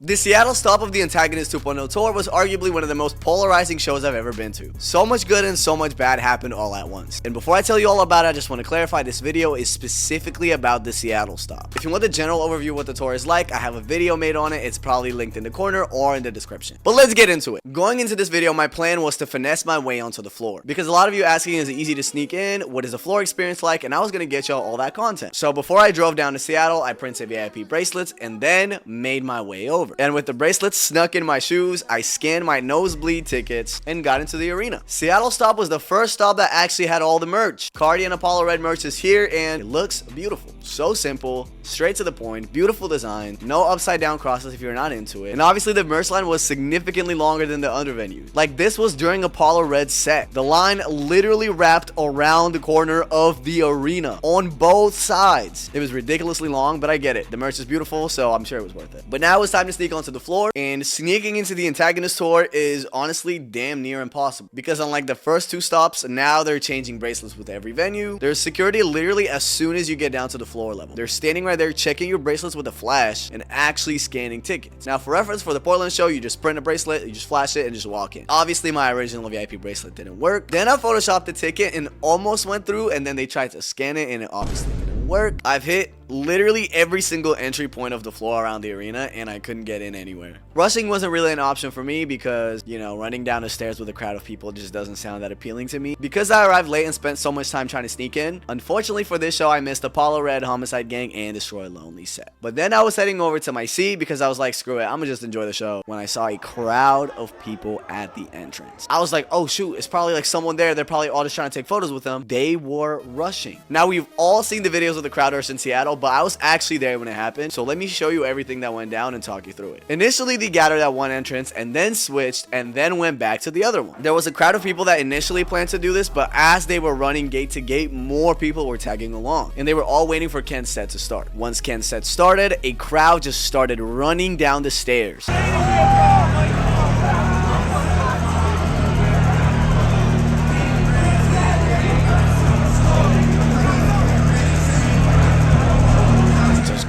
The Seattle stop of the Antagonist 2.0 tour was arguably one of the most polarizing shows I've ever been to. So much good and so much bad happened all at once. And before I tell you all about it, I just want to clarify this video is specifically about the Seattle stop. If you want the general overview of what the tour is like, I have a video made on it. It's probably linked in the corner or in the description. But let's get into it. Going into this video, my plan was to finesse my way onto the floor. Because a lot of you asking, is it easy to sneak in? What is the floor experience like? And I was going to get y'all all that content. So before I drove down to Seattle, I printed VIP bracelets and then made my way over. And with the bracelets snuck in my shoes, I scanned my nosebleed tickets and got into the arena. Seattle stop was the first stop that actually had all the merch. Carti and apollored merch is here and it looks beautiful. So simple, straight to the point, beautiful design, no upside down crosses if you're not into it. And obviously the merch line was significantly longer than the other venues. Like this was during apollored set. The line literally wrapped around the corner of the arena on both sides. It was ridiculously long, but I get it. The merch is beautiful, so I'm sure it was worth it. But now it's time to sneak onto the floor, and sneaking into the Antagonist tour is honestly damn near impossible. Because unlike the first two stops, now they're changing bracelets with every venue. There's security literally as soon as you get down to the floor level. They're standing right there checking your bracelets with a flash and actually scanning tickets. Now for reference, for the Portland show, you just print a bracelet, you just flash it and just walk in. Obviously my original VIP bracelet didn't work. Then I photoshopped the ticket and almost went through, and then they tried to scan it and it obviously didn't work. I've hit literally every single entry point of the floor around the arena and I couldn't get in anywhere. Rushing wasn't really an option for me because, you know, running down the stairs with a crowd of people just doesn't sound that appealing to me. Because I arrived late and spent so much time trying to sneak in, unfortunately for this show I missed apollored, homixide gang, and destroy lonely set. But then I was heading over to my seat because I was like, screw it, I'm gonna just enjoy the show, when I saw a crowd of people at the entrance. I was like, oh shoot, it's probably like someone there, they're probably all just trying to take photos with them. They were rushing. Now we've all seen the videos of the crowd rush in Seattle, but I was actually there when it happened, so let me show you everything that went down and talk you through it. Initially they gathered at one entrance and then switched and then went back to the other one. There was a crowd of people that initially planned to do this, but as they were running gate to gate, more people were tagging along and they were all waiting for Ken's set to start. Once Ken's set started, a crowd just started running down the stairs.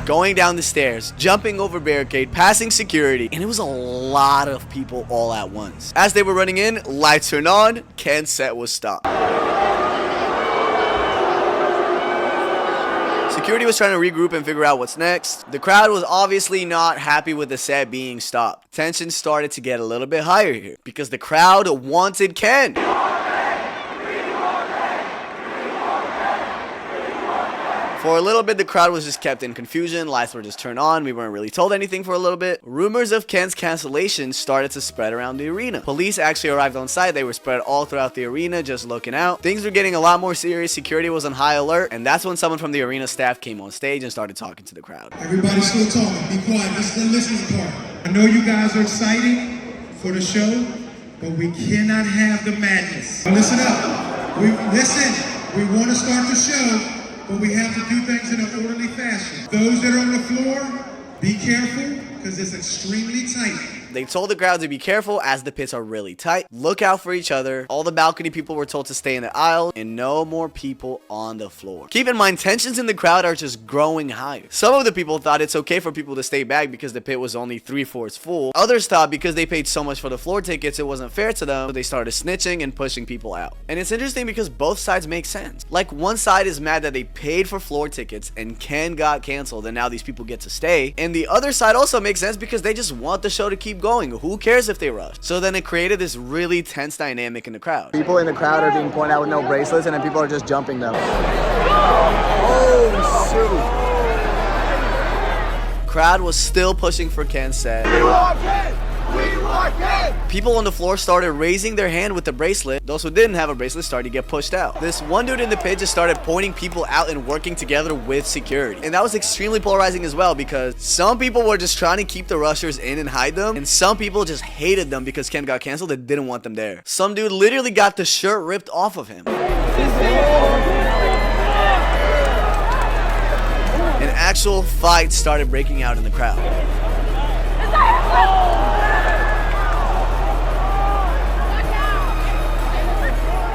Going down the stairs, jumping over barricade, passing security, and it was a lot of people all at once. As they were running in, lights turned on, Ken's set was stopped. Security was trying to regroup and figure out what's next. The crowd was obviously not happy with the set being stopped. Tension started to get a little bit higher here because the crowd wanted Ken. For a little bit, the crowd was just kept in confusion. Lights were just turned on. We weren't really told anything for a little bit. Rumors of Ken's cancellation started to spread around the arena. Police actually arrived on site. They were spread all throughout the arena, just looking out. Things were getting a lot more serious. Security was on high alert. And that's when someone from the arena staff came on stage and started talking to the crowd. Everybody's still talking. Be quiet. This is the listening part. I know you guys are excited for the show, but we cannot have the madness. Listen up. We want to start the show, but we have to do things in an orderly fashion. Those that are on the floor, be careful because it's extremely tight. They told the crowd to be careful as the pits are really tight. Look out for each other. All the balcony people were told to stay in the aisle and no more people on the floor. Keep in mind, tensions in the crowd are just growing higher. Some of the people thought it's okay for people to stay back because the pit was only 3/4 full. Others thought because they paid so much for the floor tickets, it wasn't fair to them, so they started snitching and pushing people out. And it's interesting because both sides make sense. Like one side is mad that they paid for floor tickets and Ken got canceled and now these people get to stay. And the other side also makes sense because they just want the show to keep going. Who cares if they rush? So then it created this really tense dynamic in the crowd. People in the crowd are being pointed out with no bracelets and then people are just jumping them. Oh, shoot. Crowd was still pushing for Ken's set. People on the floor started raising their hand with the bracelet. Those who didn't have a bracelet started to get pushed out. This one dude in the pit just started pointing people out and working together with security. And that was extremely polarizing as well because some people were just trying to keep the rushers in and hide them. And some people just hated them because Ken got canceled and didn't want them there. Some dude literally got the shirt ripped off of him. An actual fight started breaking out in the crowd.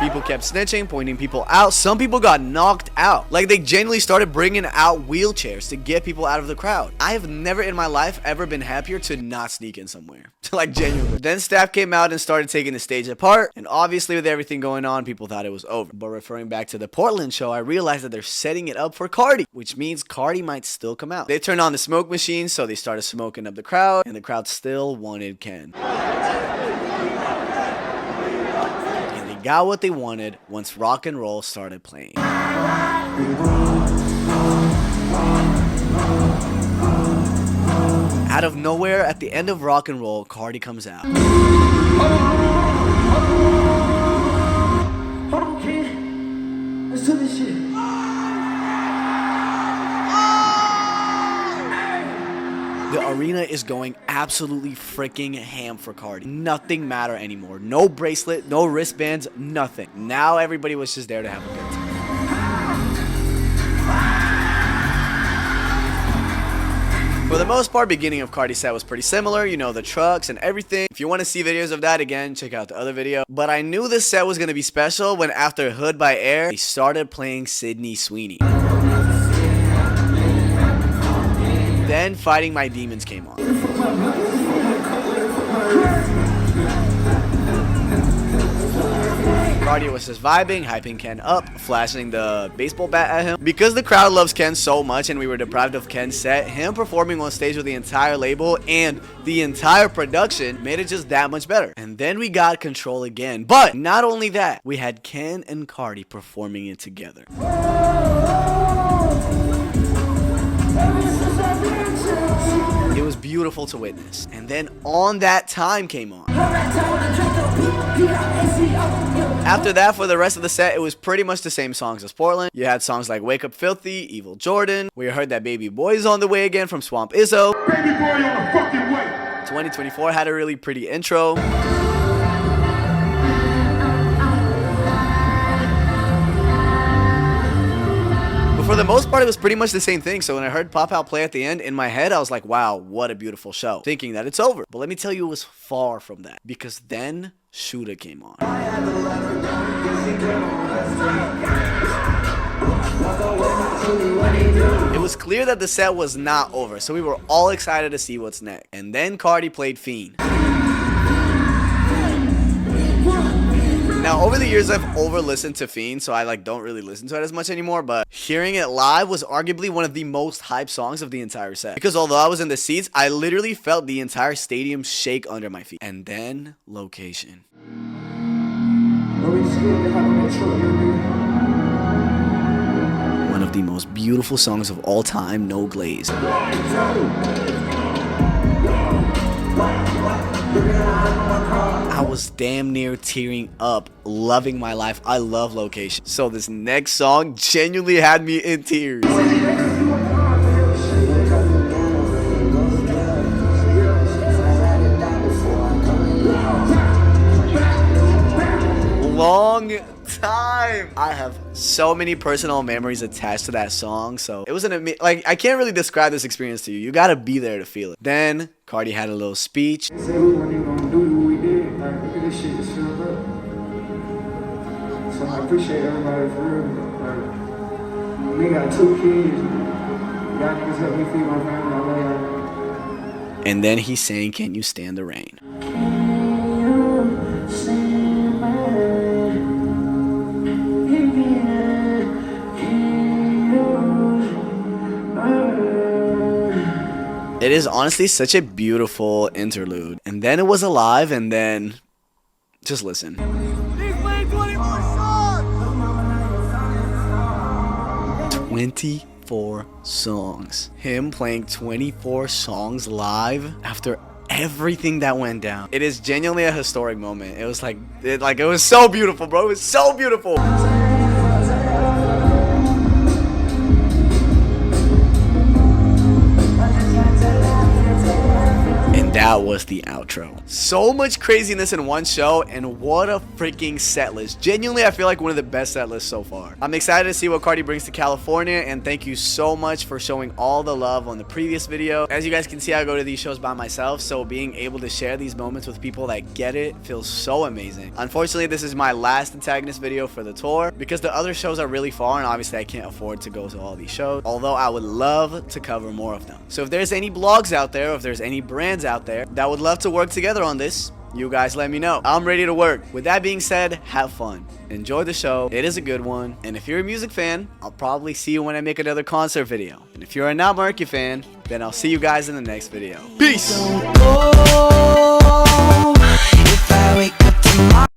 People kept snitching, pointing people out. Some people got knocked out. Like, they genuinely started bringing out wheelchairs to get people out of the crowd. I have never in my life ever been happier to not sneak in somewhere. Like, genuinely. Then staff came out and started taking the stage apart, and obviously with everything going on, people thought it was over. But referring back to the Portland show, I realized that they're setting it up for Carti, which means Carti might still come out. They turned on the smoke machine, so they started smoking up the crowd, and the crowd still wanted Ken. And they got what they wanted once rock and roll started playing. Out of nowhere, at the end of rock and roll, Carti comes out. Hold on, kid. Let's do this shit. The arena is going absolutely freaking ham for Carti. Nothing mattered anymore. No bracelet, no wristbands, nothing. Now everybody was just there to have a good time. For the most part, beginning of Carti's set was pretty similar, you know, the trucks and everything. If you want to see videos of that, again, check out the other video. But I knew this set was going to be special when after Hood by Air, they started playing Sydney Sweeney. Then Fighting My Demons came on. Carti was just vibing, hyping Ken up, flashing the baseball bat at him. Because the crowd loves Ken so much and we were deprived of Ken's set, him performing on stage with the entire label and the entire production made it just that much better. And then we got Control again. But not only that, we had Ken and Carti performing it together. It was beautiful to witness. And then On That Time came on. After that, for the rest of the set, it was pretty much the same songs as Portland. You had songs like Wake Up Filthy, Evil Jordan. We heard that Baby Boy is on the way again from Swamp Izzo. Baby boy on the fucking way. 2024 had a really pretty intro. For the most part, it was pretty much the same thing. So when I heard Pop Out play at the end, in my head, I was like, wow, what a beautiful show. Thinking that it's over. But let me tell you, it was far from that. Because then Shoota came on. It was clear that the set was not over. So we were all excited to see what's next. And then Carti played FEIN. Now, over the years, I've over-listened to FEIN, so I don't really listen to it as much anymore, but hearing it live was arguably one of the most hyped songs of the entire set. Because although I was in the seats, I literally felt the entire stadium shake under my feet. And then, Location. One of the most beautiful songs of all time, No Glaze. I was damn near tearing up, loving my life. I love Location. So this next song genuinely had me in tears. Long time. I have so many personal memories attached to that song, so it was I can't really describe this experience to you. You gotta be there to feel it. Then Carti had a little speech. They said we weren't even gonna do what we did. Like, look at this shit just filled up. So I appreciate everybody for real. Like, we got 2 kids. Y'all niggas help me feed my family. I love y'all. And then he sang Can You Stand the Rain. It is honestly such a beautiful interlude. And then it was Alive, and then just listen. He's playing 24 songs! 24 songs. Him playing 24 songs live after everything that went down. It is genuinely a historic moment. It was it was so beautiful, bro. It was so beautiful. that was the outro. So much craziness in one show, and what a freaking set list. Genuinely, I feel like one of the best set lists so far. I'm excited to see what Carti brings to California, and thank you so much for showing all the love on the previous video. As you guys can see, I go to these shows by myself, so being able to share these moments with people that get it feels so amazing. Unfortunately, this is my last Antagonist video for the tour because the other shows are really far, and obviously I can't afford to go to all these shows, although I would love to cover more of them. So if there's any blogs out there, or if there's any brands out there that would love to work together on this, you guys let me know. I'm ready to work. With that being said, have fun. Enjoy the show. It is a good one. And if you're a music fan, I'll probably see you when I make another concert video. And if you're a notmarkie fan, then I'll see you guys in the next video. Peace!